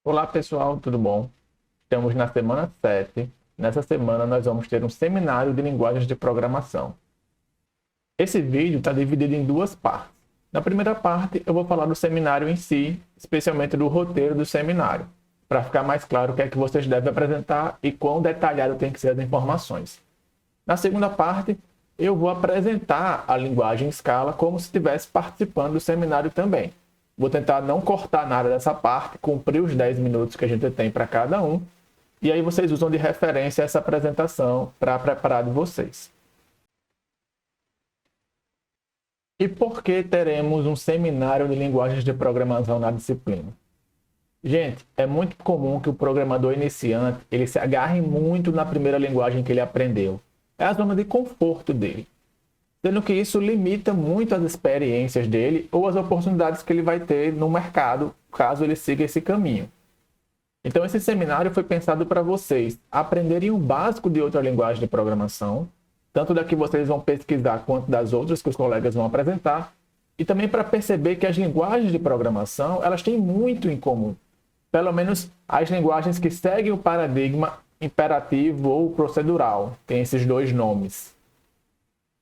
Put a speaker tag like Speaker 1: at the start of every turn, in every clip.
Speaker 1: Olá pessoal, tudo bom? Estamos na semana 7. Nessa semana nós vamos ter um seminário de linguagens de programação. Esse vídeo está dividido em duas partes. Na primeira parte eu vou falar do seminário em si, especialmente do roteiro do seminário, para ficar mais claro o que é que vocês devem apresentar e quão detalhado tem que ser as informações. Na segunda parte eu vou apresentar a linguagem Scala como se estivesse participando do seminário também. Vou tentar não cortar nada dessa parte, cumprir os 10 minutos que a gente tem para cada um. E aí vocês usam de referência essa apresentação para preparar de vocês. E por que teremos um seminário de linguagens de programação na disciplina? Gente, é muito comum que o programador iniciante ele se agarre muito na primeira linguagem que ele aprendeu. É a zona de conforto dele. Sendo que isso limita muito as experiências dele ou as oportunidades que ele vai ter no mercado, caso ele siga esse caminho. Então, esse seminário foi pensado para vocês aprenderem o básico de outra linguagem de programação, tanto da que vocês vão pesquisar quanto das outras que os colegas vão apresentar, e também para perceber que as linguagens de programação elas têm muito em comum. Pelo menos as linguagens que seguem o paradigma imperativo ou procedural, tem esses dois nomes.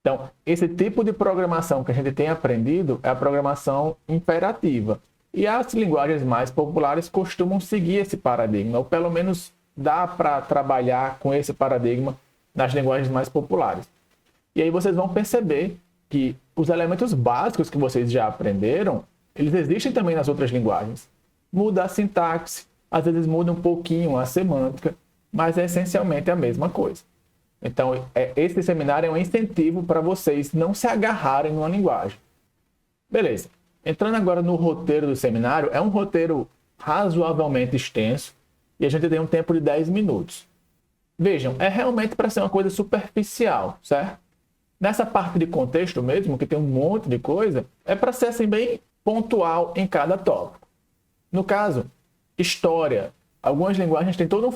Speaker 1: Então, esse tipo de programação que a gente tem aprendido é a programação imperativa. E as linguagens mais populares costumam seguir esse paradigma, ou pelo menos dá para trabalhar com esse paradigma nas linguagens mais populares. E aí vocês vão perceber que os elementos básicos que vocês já aprenderam, eles existem também nas outras linguagens. Muda a sintaxe, às vezes muda um pouquinho a semântica, mas é essencialmente a mesma coisa. Então, esse seminário é um incentivo para vocês não se agarrarem numa linguagem. Beleza. Entrando agora no roteiro do seminário, é um roteiro razoavelmente extenso e a gente tem um tempo de 10 minutos. Vejam, é realmente para ser uma coisa superficial, certo? Nessa parte de contexto mesmo, que tem um monte de coisa, é para ser assim bem pontual em cada tópico. No caso, história. Algumas linguagens têm toda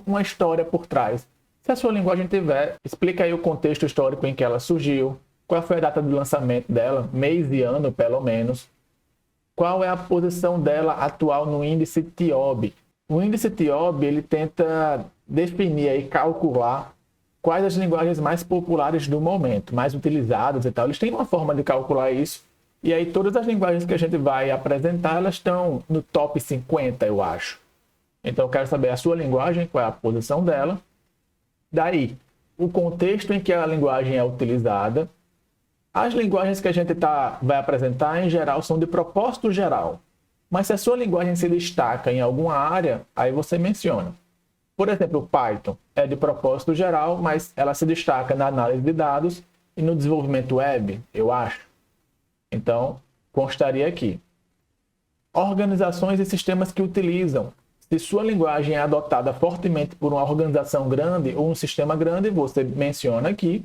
Speaker 1: uma história por trás. Se a sua linguagem tiver, explica aí o contexto histórico em que ela surgiu, qual foi a data de lançamento dela, mês e ano pelo menos, qual é a posição dela atual no índice TIOB. O índice TIOB ele tenta definir e calcular quais as linguagens mais populares do momento, mais utilizadas e tal. Eles têm uma forma de calcular isso, e aí todas as linguagens que a gente vai apresentar, elas estão no top 50, eu acho. Então eu quero saber a sua linguagem, qual é a posição dela. Daí, o contexto em que a linguagem é utilizada. As linguagens que a gente vai apresentar, em geral, são de propósito geral. Mas se a sua linguagem se destaca em alguma área, aí você menciona. Por exemplo, o Python é de propósito geral, mas ela se destaca na análise de dados e no desenvolvimento web, eu acho. Então, constaria aqui. Organizações e sistemas que utilizam. Se sua linguagem é adotada fortemente por uma organização grande ou um sistema grande, você menciona aqui.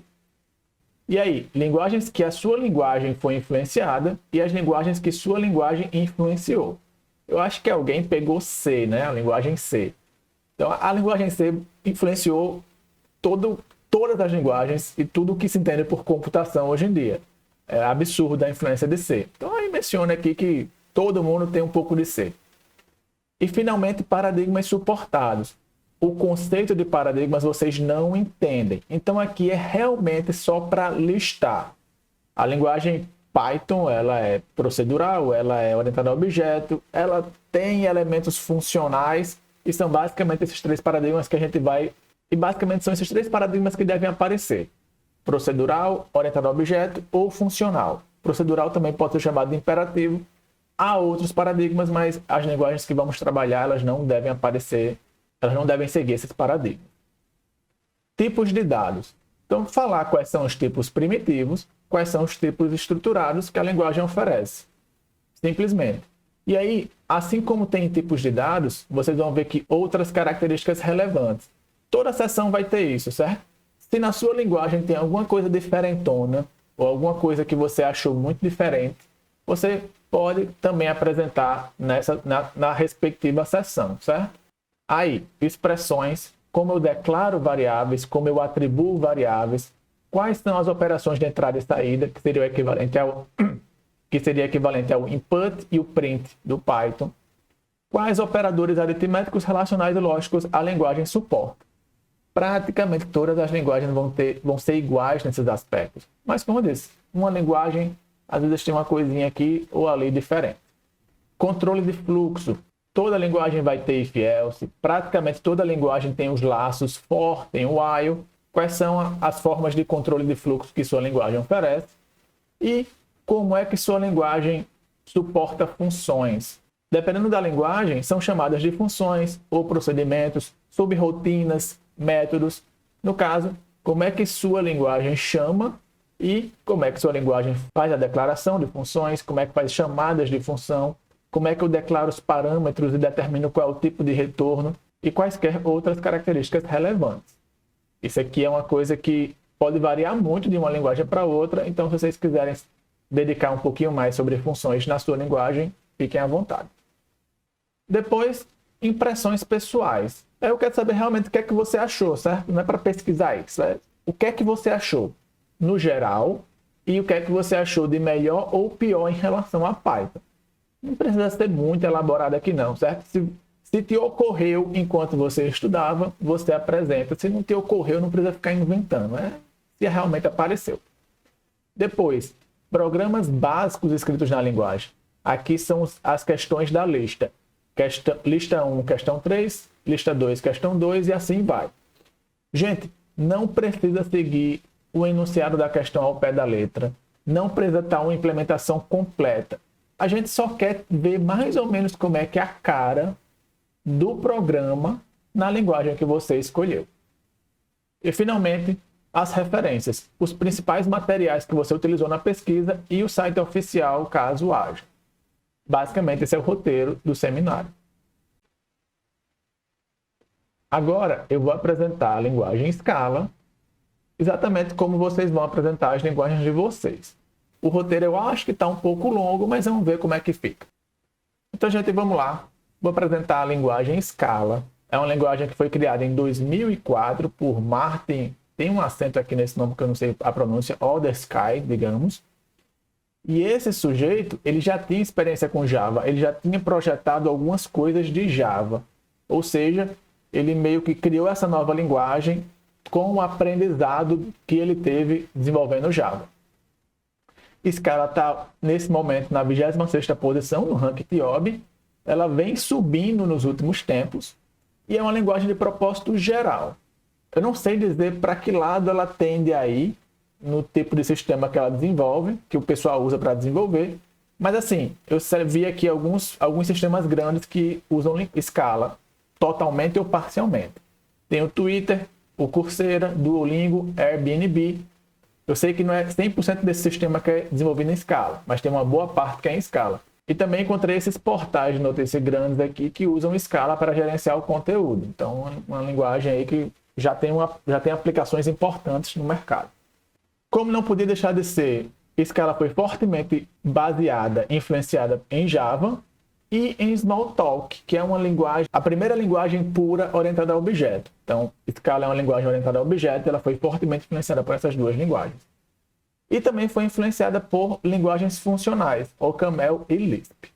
Speaker 1: E aí, linguagens que a sua linguagem foi influenciada e as linguagens que sua linguagem influenciou. Eu acho que alguém pegou C, né? A linguagem C. Então, a linguagem C influenciou todas as linguagens e tudo o que se entende por computação hoje em dia. É absurda a influência de C. Então, aí menciona aqui que todo mundo tem um pouco de C. E, finalmente, paradigmas suportados. O conceito de paradigmas vocês não entendem. Então, aqui é realmente só para listar. A linguagem Python, ela é procedural, ela é orientada a objeto, ela tem elementos funcionais e são basicamente esses três paradigmas que a gente vai... E basicamente são esses três paradigmas que devem aparecer. Procedural, orientado a objeto ou funcional. Procedural também pode ser chamado de imperativo. Há outros paradigmas, mas as linguagens que vamos trabalhar, elas não devem aparecer, elas não devem seguir esses paradigmas. Tipos de dados. Então, falar quais são os tipos primitivos, quais são os tipos estruturados que a linguagem oferece. Simplesmente. E aí, assim como tem tipos de dados, vocês vão ver que outras características relevantes. Toda seção vai ter isso, certo? Se na sua linguagem tem alguma coisa diferentona, ou alguma coisa que você achou muito diferente, você pode também apresentar na respectiva seção, certo? Aí, expressões, como eu declaro variáveis, como eu atribuo variáveis, quais são as operações de entrada e saída, que seria equivalente ao input e o print do Python, Quais operadores aritméticos, relacionais e lógicos a linguagem suporta? Praticamente todas as linguagens vão ser iguais nesses aspectos. Mas, como eu disse, uma linguagem, às vezes tem uma coisinha aqui ou ali diferente. Controle de fluxo. Toda linguagem vai ter if else. Praticamente toda linguagem tem os laços for, tem o while. Quais são as formas de controle de fluxo que sua linguagem oferece? E como é que sua linguagem suporta funções? Dependendo da linguagem, são chamadas de funções ou procedimentos, subrotinas, métodos. No caso, como é que sua linguagem chama e como é que sua linguagem faz a declaração de funções, como é que faz chamadas de função, como é que eu declaro os parâmetros e determino qual é o tipo de retorno e quaisquer outras características relevantes. Isso aqui é uma coisa que pode variar muito de uma linguagem para outra, então se vocês quiserem dedicar um pouquinho mais sobre funções na sua linguagem, fiquem à vontade. Depois, impressões pessoais. Eu quero saber realmente o que é que você achou, certo? Não é para pesquisar isso. É o que é que você achou no geral e o que é que você achou de melhor ou pior em relação a Python. Não precisa ser muito elaborado aqui não, certo? Se te ocorreu enquanto você estudava, você apresenta. Se não te ocorreu, não precisa ficar inventando, né? Se realmente apareceu. Depois, programas básicos escritos na linguagem. Aqui são as questões da lista. Lista 1, questão 3, lista 2, questão 2 e assim vai. Gente, não precisa seguir o enunciado da questão ao pé da letra. Não precisa estar uma implementação completa. A gente só quer ver mais ou menos como é que é a cara do programa na linguagem que você escolheu. E, finalmente, as referências. Os principais materiais que você utilizou na pesquisa e o site oficial, caso haja. Basicamente, esse é o roteiro do seminário. Agora, eu vou apresentar a linguagem Scala, exatamente como vocês vão apresentar as linguagens de vocês. O roteiro eu acho que está um pouco longo, mas vamos ver como é que fica. Então, gente, vamos lá. Vou apresentar a linguagem Scala. É uma linguagem que foi criada em 2004 por Martin, tem um acento aqui nesse nome que eu não sei a pronúncia, Oldersky, digamos. E esse sujeito, ele já tinha experiência com Java, ele já tinha projetado algumas coisas de Java. Ou seja, ele meio que criou essa nova linguagem com o aprendizado que ele teve desenvolvendo Java. Scala está, nesse momento, na 26ª posição no ranking TIOB. Ela vem subindo nos últimos tempos e é uma linguagem de propósito geral. Eu não sei dizer para que lado ela tende a ir no tipo de sistema que ela desenvolve, que o pessoal usa para desenvolver, mas assim, eu vi aqui alguns sistemas grandes que usam Scala totalmente ou parcialmente. Tem o Twitter, o Coursera, Duolingo, Airbnb. Eu sei que não é 100% desse sistema que é desenvolvido em Scala, mas tem uma boa parte que é em Scala. E também encontrei esses portais de notícia grandes aqui que usam Scala para gerenciar o conteúdo. Então, uma linguagem aí que já tem aplicações importantes no mercado. Como não podia deixar de ser, Scala foi fortemente baseada, influenciada em Java e em Smalltalk, que é uma linguagem, a primeira linguagem pura orientada a objeto. Então, Scala é uma linguagem orientada a objeto, ela foi fortemente influenciada por essas duas linguagens. E também foi influenciada por linguagens funcionais, OCaml e Lisp.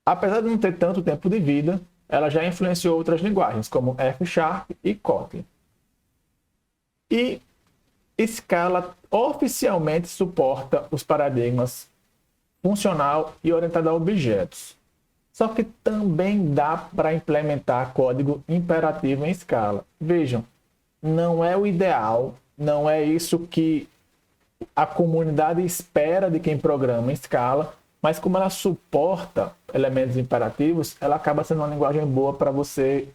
Speaker 1: Apesar de não ter tanto tempo de vida, ela já influenciou outras linguagens, como F# e Kotlin. E Scala oficialmente suporta os paradigmas funcional e orientado a objetos. Só que também dá para implementar código imperativo em Scala. Vejam, não é o ideal, não é isso que a comunidade espera de quem programa em Scala, mas como ela suporta elementos imperativos, ela acaba sendo uma linguagem boa para você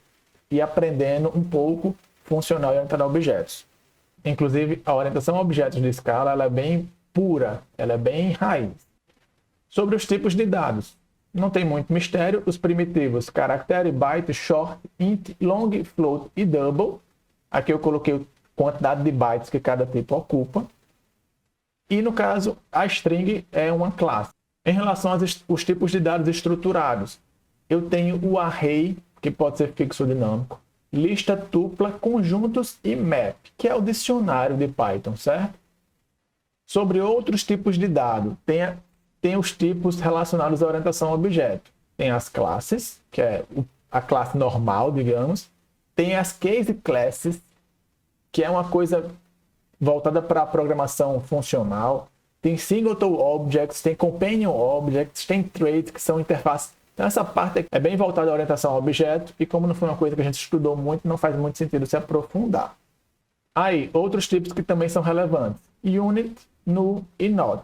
Speaker 1: ir aprendendo um pouco funcional e orientado a objetos. Inclusive, a orientação a objetos de Scala ela é bem pura, ela é bem raiz. Sobre os tipos de dados, não tem muito mistério. Os primitivos, caractere, byte, short, int, long, float e double. Aqui eu coloquei a quantidade de bytes que cada tipo ocupa. E no caso, a string é uma classe. Em relação aos tipos de dados estruturados, eu tenho o array, que pode ser fixo ou dinâmico, lista tupla, conjuntos e map, que é o dicionário de Python, certo? Sobre outros tipos de dado, tem os tipos relacionados à orientação a objeto. tem as classes, que é a classe normal, digamos. Tem as case classes, que é uma coisa voltada para a programação funcional. Tem singleton objects, tem companion objects, tem traits, que são interfaces. Então, essa parte é bem voltada à orientação ao objeto, e como não foi uma coisa que a gente estudou muito, não faz muito sentido se aprofundar. Aí, outros tipos que também são relevantes: unit, null e not.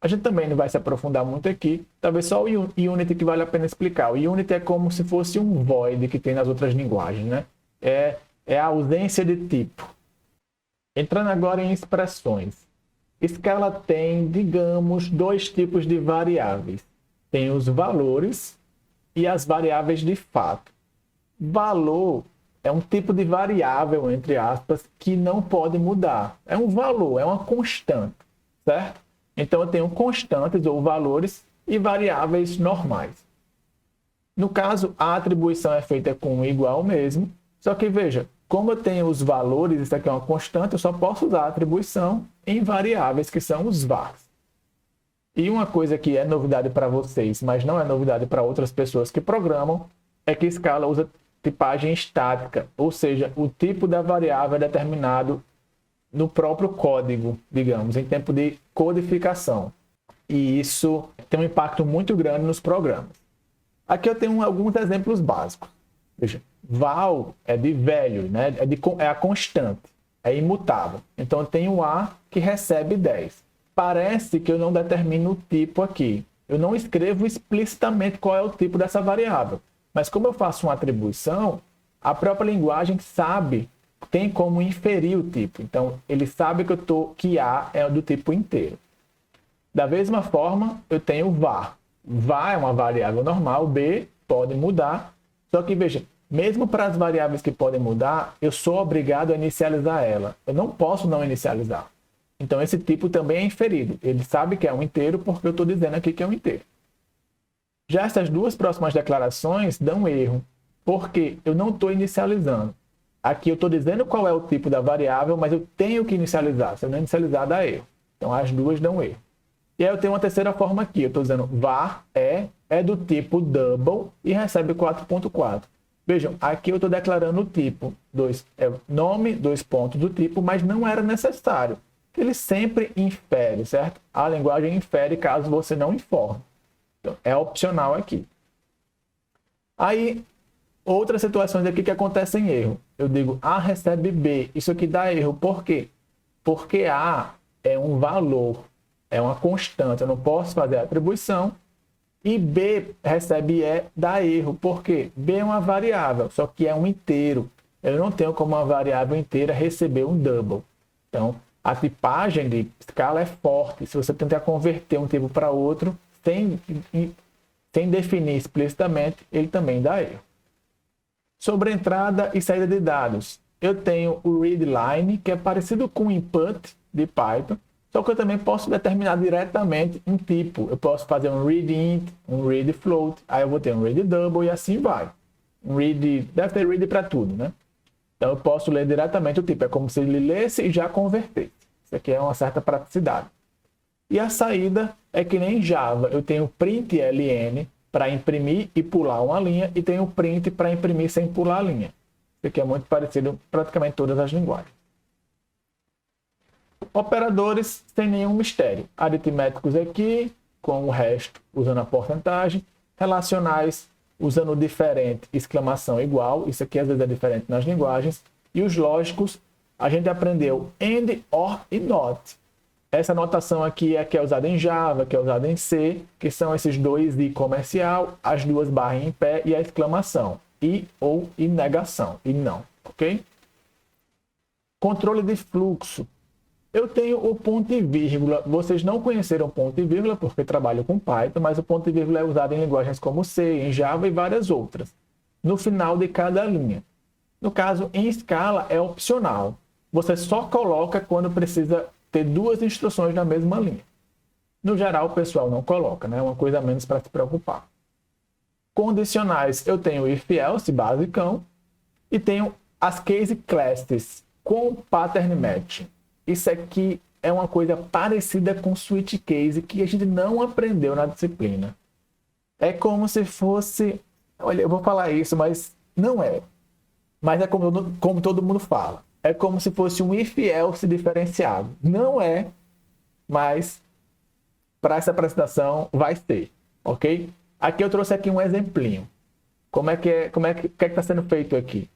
Speaker 1: A gente também não vai se aprofundar muito aqui, talvez só o unit que vale a pena explicar. O unit é como se fosse um void que tem nas outras linguagens, né? É a ausência de tipo. Entrando agora em expressões. Scala tem, digamos, dois tipos de variáveis. Tem os valores e as variáveis de fato. Valor é um tipo de variável, entre aspas, que não pode mudar. É um valor, é uma constante, certo? Então, eu tenho constantes ou valores e variáveis normais. No caso, a atribuição é feita com igual mesmo, só que veja, como eu tenho os valores, isso aqui é uma constante, eu só posso usar a atribuição em variáveis, que são os vars. E uma coisa que é novidade para vocês, mas não é novidade para outras pessoas que programam, é que Scala usa tipagem estática, ou seja, o tipo da variável é determinado no próprio código, digamos, em tempo de codificação. E isso tem um impacto muito grande nos programas. Aqui eu tenho alguns exemplos básicos. Veja, val é de velho, né? É a constante, é imutável. Então eu tenho A que recebe 10. Parece que eu não determino o tipo aqui. Eu não escrevo explicitamente qual é o tipo dessa variável. Mas como eu faço uma atribuição, a própria linguagem sabe, tem como inferir o tipo. Então, ele sabe que A é do tipo inteiro. Da mesma forma, eu tenho var. Var é uma variável normal, B pode mudar. Só que, veja, mesmo para as variáveis que podem mudar, eu sou obrigado a inicializar ela. Eu não posso não inicializar. Então, esse tipo também é inferido. Ele sabe que é um inteiro porque eu estou dizendo aqui que é um inteiro. Já essas duas próximas declarações dão erro, porque eu não estou inicializando. Aqui eu estou dizendo qual é o tipo da variável, mas eu tenho que inicializar. Se eu não inicializar, dá erro. Então, as duas dão erro. E aí eu tenho uma terceira forma aqui. Eu estou dizendo var é do tipo double e recebe 4.4. Vejam, aqui eu estou declarando o tipo. Nome, dois pontos do tipo, mas não era necessário. Ele sempre infere, certo? A linguagem infere caso você não informe. Então, é opcional aqui. Aí, outras situações aqui que acontecem erro. Eu digo A recebe B. Isso aqui dá erro. Por quê? Porque A é um valor, é uma constante. Eu não posso fazer a atribuição. E B recebe E, dá erro. Por quê? B é uma variável, só que é um inteiro. Eu não tenho como uma variável inteira receber um double. Então, a tipagem de Scala é forte. Se você tentar converter um tipo para outro, sem definir explicitamente, ele também dá erro. Sobre entrada e saída de dados, eu tenho o readline, que é parecido com o input de Python, só que eu também posso determinar diretamente um tipo. Eu posso fazer um readInt, um readFloat, aí eu vou ter um readDouble e assim vai. Deve ter read para tudo, né? Então eu posso ler diretamente o tipo. É como se ele lesse e já convertesse. Isso aqui é uma certa praticidade. E a saída é que nem em Java. Eu tenho println para imprimir e pular uma linha e tenho print para imprimir sem pular a linha. Isso aqui é muito parecido em praticamente todas as linguagens. Operadores sem nenhum mistério. Aritméticos aqui, com o resto usando a porcentagem. Relacionais usando o diferente, exclamação igual. Isso aqui às vezes é diferente nas linguagens. E os lógicos, a gente aprendeu AND, OR e NOT. Essa notação aqui é que é usada em Java, que é usada em C, que são esses dois i comercial, as duas barras em pé e a exclamação. E ou e negação, e não, ok? Controle de fluxo. Eu tenho o ponto e vírgula. Vocês não conheceram ponto e vírgula porque trabalham com Python, mas o ponto e vírgula é usado em linguagens como C, em Java e várias outras, no final de cada linha. No caso, em Scala é opcional. Você só coloca quando precisa ter duas instruções na mesma linha. No geral, o pessoal não coloca, né? É uma coisa a menos para se preocupar. Condicionais, eu tenho if else, basicão, e tenho as case classes com pattern matching. Isso aqui é uma coisa parecida com switch case que a gente não aprendeu na disciplina. É como se fosse... Olha, eu vou falar isso, mas não é. Mas é como todo mundo fala. É como se fosse um if-else diferenciado. Não é, mas para essa apresentação vai ser, ok? Aqui eu trouxe aqui um exemplinho. O que é que está sendo feito aqui?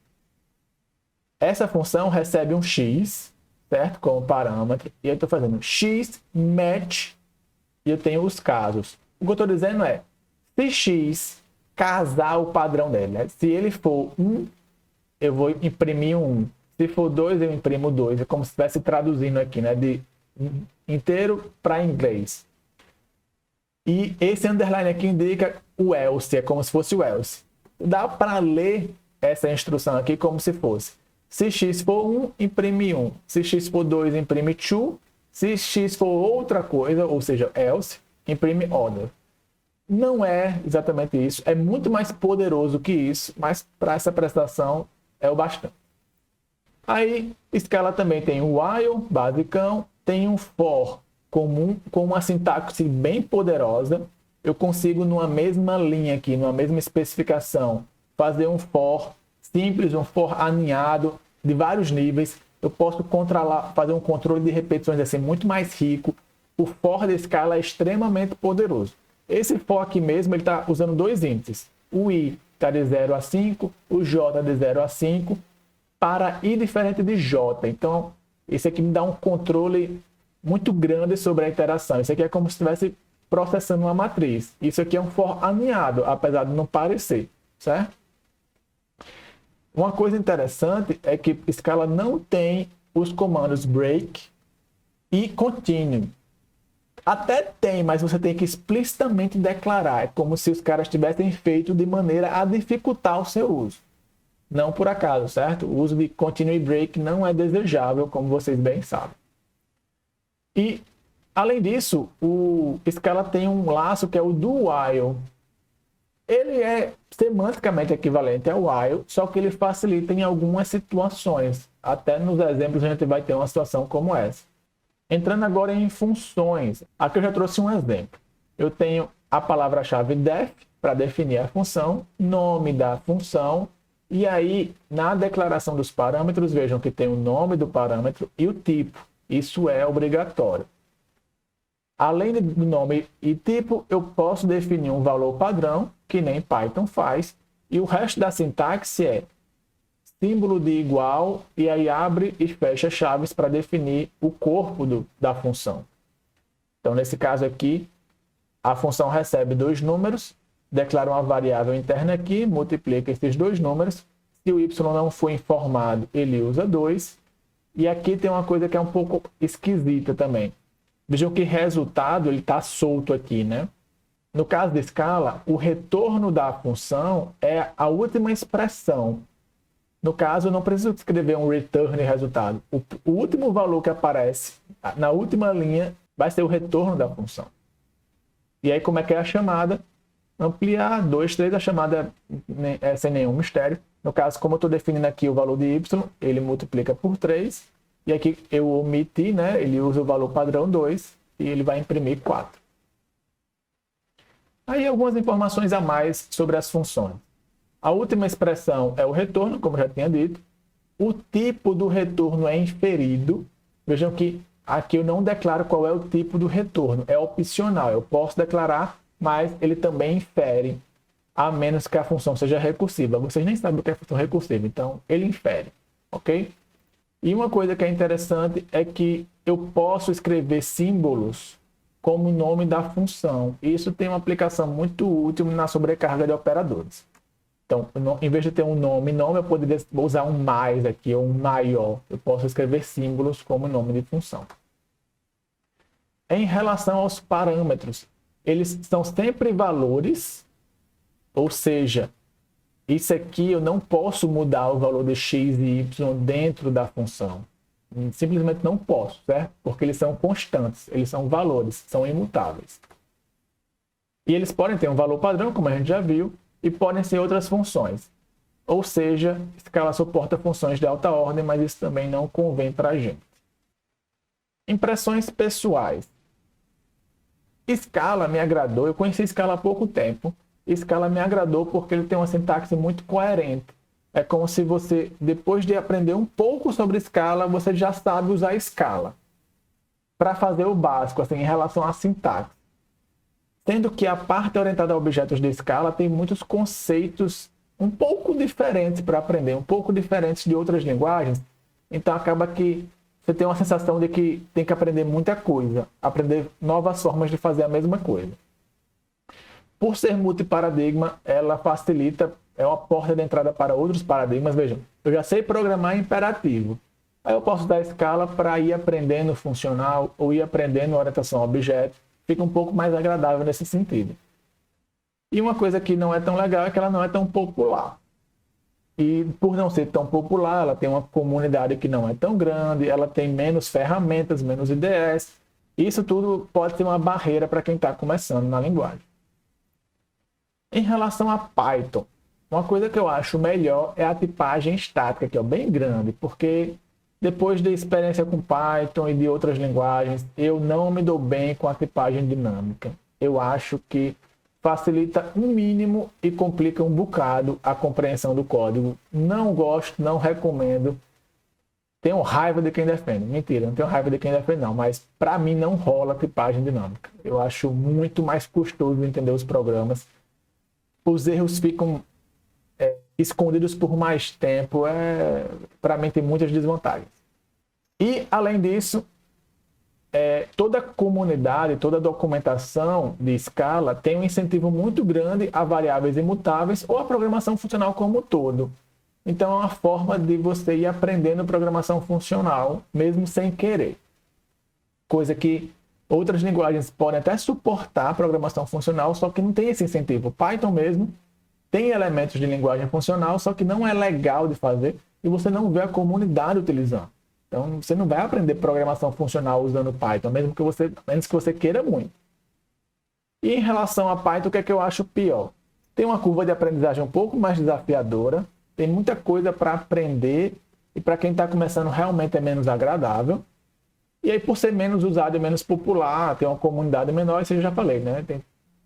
Speaker 1: Essa função recebe um x, certo? Como parâmetro. E eu estou fazendo x match e eu tenho os casos. O que eu estou dizendo é, se x casar o padrão dele, né? Se ele for 1, eu vou imprimir 1. Se for 2, eu imprimo 2. É como se estivesse traduzindo aqui, né? De inteiro para inglês. E esse underline aqui indica o else, é como se fosse o else. Dá para ler essa instrução aqui como se fosse: se x for 1, imprime 1. Se x for 2, imprime 2. Se x for outra coisa, ou seja, else, imprime other. Não é exatamente isso, é muito mais poderoso que isso, mas para essa apresentação é o bastante. Aí, Scala também tem o while, basicão, tem um for comum, com uma sintaxe bem poderosa. Eu consigo, numa mesma linha aqui, numa mesma especificação, fazer um for simples, um for aninhado, de vários níveis. Eu posso controlar, fazer um controle de repetições assim muito mais rico. O for de Scala é extremamente poderoso. Esse for aqui mesmo, ele está usando dois índices. O i está de 0 a 5, o j de 0 a 5, para i diferente de j. Então, esse aqui me dá um controle muito grande sobre a interação. Isso aqui é como se estivesse processando uma matriz. Isso aqui é um for aninhado, apesar de não parecer, certo? Uma coisa interessante é que Scala não tem os comandos break e continue. Até tem, mas você tem que explicitamente declarar. É como se os caras tivessem feito de maneira a dificultar o seu uso. Não por acaso, certo? O uso de continue break não é desejável, como vocês bem sabem. E, além disso, o Scala tem um laço que é o do while. Ele é semanticamente equivalente ao while, só que ele facilita em algumas situações. Até nos exemplos a gente vai ter uma situação como essa. Entrando agora em funções. Aqui eu já trouxe um exemplo. Eu tenho a palavra-chave def para definir a função, nome da função, e aí na declaração dos parâmetros, vejam que tem o nome do parâmetro e o tipo. Isso é obrigatório. Além do nome e tipo, eu posso definir um valor padrão, que nem Python faz, e o resto da sintaxe é símbolo de igual, e aí abre e fecha chaves para definir o corpo da função. Então, nesse caso aqui, a função recebe dois números, declara uma variável interna aqui, multiplica esses dois números. Se o y não for informado, ele usa 2. E aqui tem uma coisa que é um pouco esquisita também. Vejam que resultado ele está solto aqui, né? No caso de Scala, o retorno da função é a última expressão. No caso, eu não preciso escrever um return resultado. O último valor que aparece na última linha vai ser o retorno da função. E aí, como é que é a chamada? Ampliar 2, 3, a chamada é sem nenhum mistério. No caso, como eu estou definindo aqui o valor de y, ele multiplica por 3. E aqui eu omiti, né? Ele usa o valor padrão 2 e ele vai imprimir 4. Aí algumas informações a mais sobre as funções. A última expressão é o retorno, como eu já tinha dito. O tipo do retorno é inferido. Vejam que aqui eu não declaro qual é o tipo do retorno. É opcional. Eu posso declarar, mas ele também infere, a menos que a função seja recursiva. Vocês nem sabem o que é função recursiva, então ele infere. Ok? E uma coisa que é interessante é que eu posso escrever símbolos como nome da função. Isso tem uma aplicação muito útil na sobrecarga de operadores. Então, em vez de ter um nome, eu poderia usar um mais aqui, ou um maior. Eu posso escrever símbolos como nome de função. Em relação aos parâmetros, eles são sempre valores, ou seja, isso aqui eu não posso mudar o valor de x e y dentro da função. Simplesmente não posso, certo? Porque eles são constantes, eles são valores, são imutáveis. E eles podem ter um valor padrão, como a gente já viu, e podem ser outras funções. Ou seja, Scala suporta funções de alta ordem, mas isso também não convém para a gente. Impressões pessoais. Scala me agradou, eu conheci Scala há pouco tempo, Scala me agradou porque ele tem uma sintaxe muito coerente. É como se você, depois de aprender um pouco sobre Scala, você já sabe usar Scala para fazer o básico, assim, em relação à sintaxe. Sendo que a parte orientada a objetos de Scala tem muitos conceitos um pouco diferentes para aprender, um pouco diferentes de outras linguagens. Então acaba que você tem uma sensação de que tem que aprender muita coisa, aprender novas formas de fazer a mesma coisa. Por ser multiparadigma, ela facilita, é uma porta de entrada para outros paradigmas. Vejam, eu já sei programar imperativo. Aí eu posso dar Scala para ir aprendendo funcional ou ir aprendendo orientação a objeto. Fica um pouco mais agradável nesse sentido. E uma coisa que não é tão legal é que ela não é tão popular. E por não ser tão popular, ela tem uma comunidade que não é tão grande, ela tem menos ferramentas, menos IDEs. Isso tudo pode ser uma barreira para quem está começando na linguagem. Em relação a Python, uma coisa que eu acho melhor é a tipagem estática, que é bem grande, porque depois da experiência com Python e de outras linguagens, eu não me dou bem com a tipagem dinâmica. Eu acho que facilita um mínimo e complica um bocado a compreensão do código. Não gosto, não recomendo. Tenho raiva de quem defende. Mentira, não tenho raiva de quem defende não, mas para mim não rola tipagem dinâmica. Eu acho muito mais custoso entender os programas. Os erros ficam escondidos por mais tempo. Para mim tem muitas desvantagens. E, além disso, toda a comunidade, toda a documentação de Scala tem um incentivo muito grande a variáveis imutáveis ou a programação funcional como um todo. Então, é uma forma de você ir aprendendo programação funcional, mesmo sem querer. Coisa que outras linguagens podem até suportar a programação funcional, só que não tem esse incentivo. Python mesmo tem elementos de linguagem funcional, só que não é legal de fazer e você não vê a comunidade utilizando. Então, você não vai aprender programação funcional usando Python, menos que você queira muito. E em relação a Python, o que é que eu acho pior? Tem uma curva de aprendizagem um pouco mais desafiadora, tem muita coisa para aprender e para quem está começando realmente é menos agradável. E aí, por ser menos usado e menos popular, tem uma comunidade menor, isso eu já falei, né?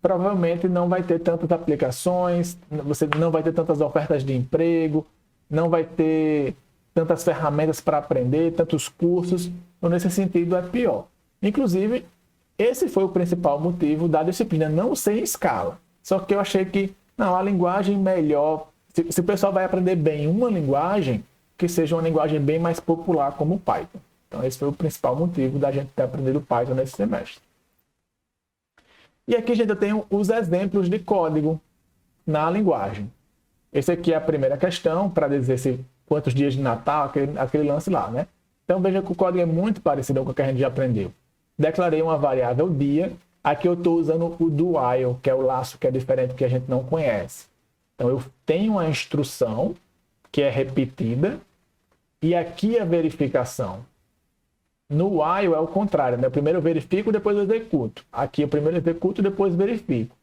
Speaker 1: Provavelmente não vai ter tantas aplicações, você não vai ter tantas ofertas de emprego, não vai ter tantas ferramentas para aprender, tantos cursos. Então, nesse sentido, é pior. Inclusive, esse foi o principal motivo da disciplina não ser em Scala. Só que eu achei que, não, a linguagem melhor, se o pessoal vai aprender bem uma linguagem, que seja uma linguagem bem mais popular como o Python. Então, esse foi o principal motivo da gente ter aprendido Python nesse semestre. E aqui, gente, eu tenho os exemplos de código na linguagem. Esse aqui é a primeira questão, para dizer quantos dias de Natal, aquele lance lá, né? Então, veja que o código é muito parecido com o que a gente já aprendeu. Declarei uma variável dia. Aqui eu estou usando o do while, que é o laço que é diferente, que a gente não conhece. Então, eu tenho uma instrução que é repetida e aqui a verificação. No while é o contrário, né? Primeiro eu verifico, depois eu executo. Aqui eu primeiro executo, depois verifico.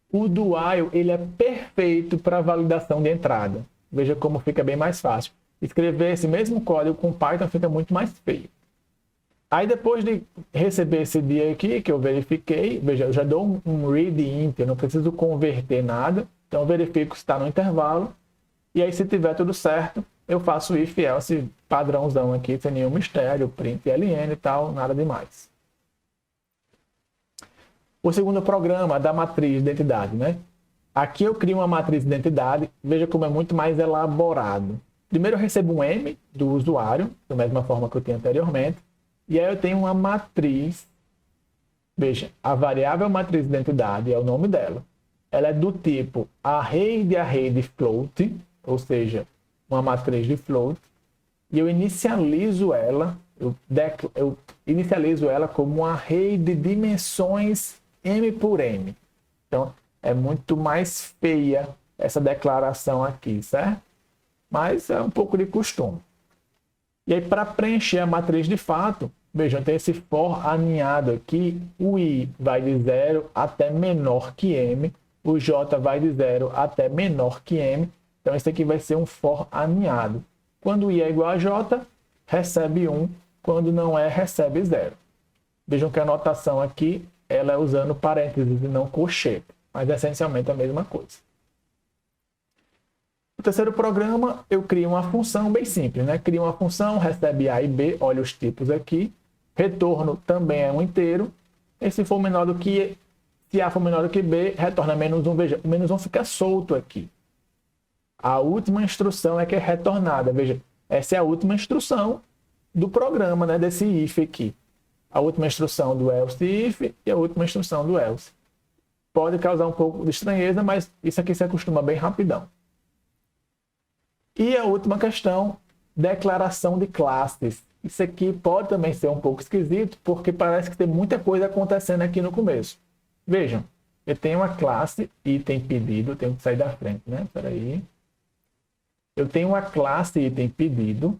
Speaker 1: O do while, ele é perfeito para validação de entrada. Veja como fica bem mais fácil. Escrever esse mesmo código com Python fica muito mais feio. Aí depois de receber esse dia aqui, que eu verifiquei, veja, eu já dou um read int, eu não preciso converter nada. Então eu verifico se está no intervalo. E aí se tiver tudo certo, eu faço if else padrãozão aqui, sem nenhum mistério, print ln e tal, nada demais. O segundo programa da matriz de identidade, né? Aqui eu crio uma matriz de identidade, veja como é muito mais elaborado. Primeiro eu recebo um M do usuário, da mesma forma que eu tinha anteriormente, e aí eu tenho uma matriz, veja, a variável matriz de identidade é o nome dela. Ela é do tipo array de float, ou seja, uma matriz de float, e eu inicializo ela, eu inicializo ela como um array de dimensões m por m. Então, é muito mais feia essa declaração aqui, certo? Mas é um pouco de costume. E aí, para preencher a matriz de fato, vejam, tem esse for aninhado aqui, o i vai de 0 até menor que m, o j vai de 0 até menor que m, então esse aqui vai ser um for aninhado. Quando i é igual a j, recebe 1, quando não é, recebe 0. Vejam que a notação aqui, ela é usando parênteses e não colchete. mas essencialmente a mesma coisa. No terceiro programa, eu crio uma função bem simples, né? Crio uma função, recebe A e B, olha os tipos aqui. Retorno também é um inteiro. E se for menor do que, se A for menor do que B, retorna menos 1. Veja, o menos 1 fica solto aqui. A última instrução é que é retornada. Veja, essa é a última instrução do programa, né? Desse if aqui. A última instrução do else if e a última instrução do else. Pode causar um pouco de estranheza, mas isso aqui se acostuma bem rapidão. E a última questão, declaração de classes. Isso aqui pode também ser um pouco esquisito, porque parece que tem muita coisa acontecendo aqui no começo. Vejam, eu tenho uma classe item pedido, eu tenho que sair da frente, né? Espera aí. Eu tenho uma classe item pedido,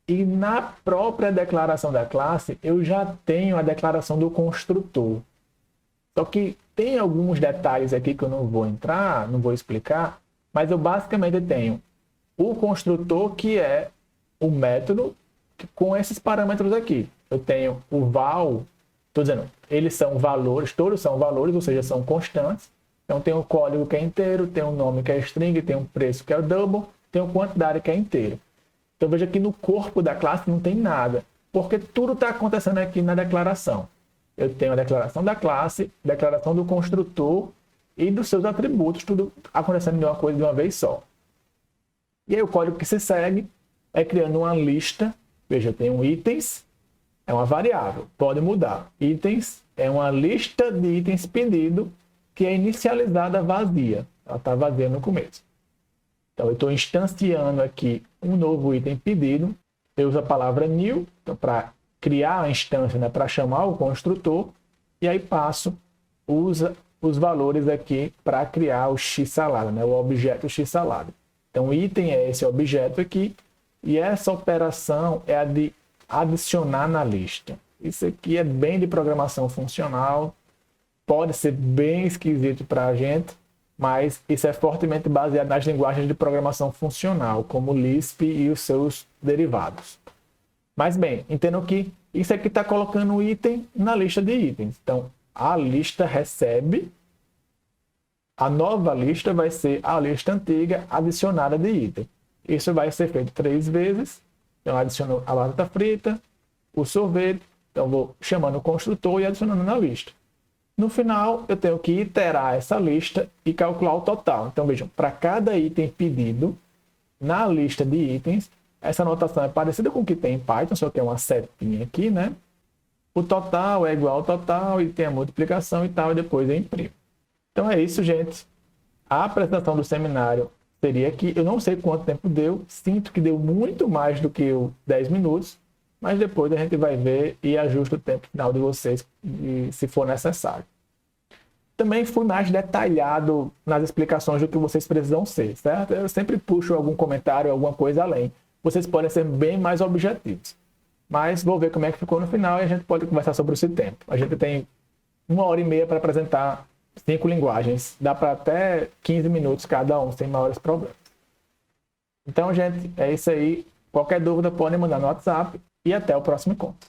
Speaker 1: e na própria declaração da classe, eu já tenho a declaração do construtor. Só que tem alguns detalhes aqui que eu não vou entrar, não vou explicar, mas eu basicamente tenho o construtor, que é o método com esses parâmetros aqui. Eu tenho o val, estou dizendo, eles são valores, todos são valores, ou seja, são constantes. Então tem o código que é inteiro, tem o nome que é string, tem o preço que é o double, tem a quantidade que é inteiro. Então veja que no corpo da classe não tem nada, porque tudo está acontecendo aqui na declaração. Eu tenho a declaração da classe, declaração do construtor e dos seus atributos, tudo acontecendo de uma coisa de uma vez só. E aí o código que se segue é criando uma lista. Veja, eu tenho itens, é uma variável, pode mudar. Itens é uma lista de itens pedido que é inicializada vazia. Ela está vazia no começo. Então eu estou instanciando aqui um novo item pedido. Eu uso a palavra new, então, para criar a instância, né, para chamar o construtor. E aí passo, usa os valores aqui para criar o x-salada, né, o objeto x-salada. Então, o item é esse objeto aqui, e essa operação é a de adicionar na lista. Isso aqui é bem de programação funcional, pode ser bem esquisito para a gente, mas isso é fortemente baseado nas linguagens de programação funcional, como o Lisp e os seus derivados. Mas bem, entendam que isso aqui está colocando o item na lista de itens. Então, a lista recebe. A nova lista vai ser a lista antiga adicionada de item. Isso vai ser feito 3 vezes. Então, adiciono a batata frita, o sorvete. Então, vou chamando o construtor e adicionando na lista. No final, eu tenho que iterar essa lista e calcular o total. Então, vejam, para cada item pedido na lista de itens, essa notação é parecida com o que tem em Python, só que é uma setinha aqui, né? O total é igual ao total e tem a multiplicação e tal, e depois eu imprimo. Então é isso, gente. A apresentação do seminário seria aqui. Eu não sei quanto tempo deu. Sinto que deu muito mais do que os 10 minutos. Mas depois a gente vai ver e ajusta o tempo final de vocês, se for necessário. Também fui mais detalhado nas explicações do que vocês precisam ser, certo? Eu sempre puxo algum comentário, alguma coisa além. Vocês podem ser bem mais objetivos. Mas vou ver como é que ficou no final e a gente pode conversar sobre esse tempo. A gente tem 1h30 para apresentar 5 linguagens. Dá para até 15 minutos cada um, sem maiores problemas. Então, gente, é isso aí. Qualquer dúvida, podem mandar no WhatsApp. E até o próximo encontro.